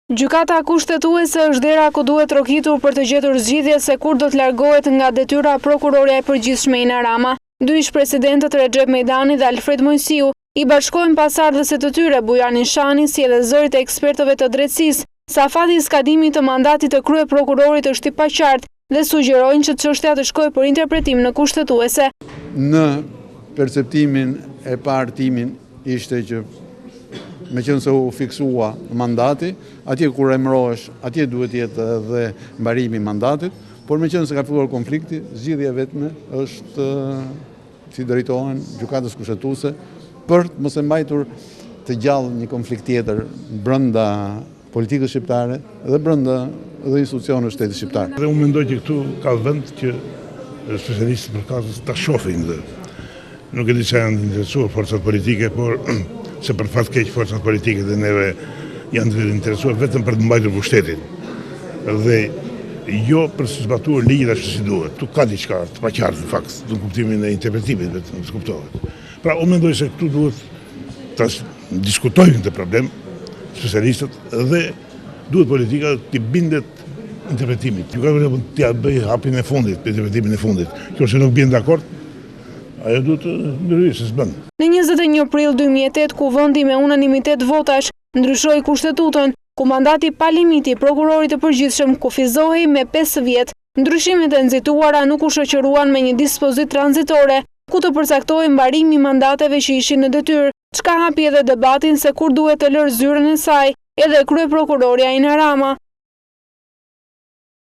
Gjykata kushtetuese është dera ku duhet trokitur për të gjetur zgjidhje se kur do të largohet nga detyra prokuroria e përgjithshme Ina Rama. Dy ish-presidentët Recep Mejdani dhe Alfred Mojsiu i bashkojnë pasardhësit të tyre Bujarin Shani si edhe zërit e ekspertëve të drejtësisë. Sa fati i skadimit të mandatit të kryeprokurorit është i paqartë dhe sugjerojnë që çështja të shkojë për interpretim në kushtetuese. Në perceptimin e parë timin ishte që me qenë se u fiksua mandati, atje kur emërohesh, atje duhet jetë edhe mbarimi i mandatit, por me qenë se ka filluar konflikti, zgjidhja vetme është si drejtohen gjykatës kushtetuese për të mos e mbajtur të gjallë një konflikt tjetër brenda politikës shqiptare dhe brenda dhe institucioneve të shtetit shqiptar. Dhe unë mendoj që këtu ka vend që specialistët për kazës ta shohin dhe nuk e di çfarë janë interesuar forcat politike, por se për fat keq forcat politike dhe neve janë të interesuar vetëm për të mbajtur pushtetin dhe jo për të zbatuar ligjin ashtu si duhet. Tu ka diçka të paqartë në fakt, në kuptimin e interpretimit vetëm të kuptohet. Pra unë mendoj se këtu duhet ta diskutojnë këtë problem specialistët dhe duhet politika të bindet interpretimit. Ju ka vënë t'ia bëj hapin e fundit, interpretimin e fundit. Nëse nuk bien dakord, ajo duhet të ndryshojë, se s'bën. Në 21 prill 2008, ku vendi me unanimitet votash ndryshoi kushtetutën, ku mandati pa limiti i prokurorit të përgjithshëm kufizohej me 5 vjet. Ndryshimet e nxituara nuk u shoqëruan me një dispozitë tranzitore, ku të përcaktohej mbarimi i mandateve që ishin në detyrë, çka hapi edhe debatin se kur duhet të lërë zyrën e saj, edhe kryeprokuroria Ina Rama.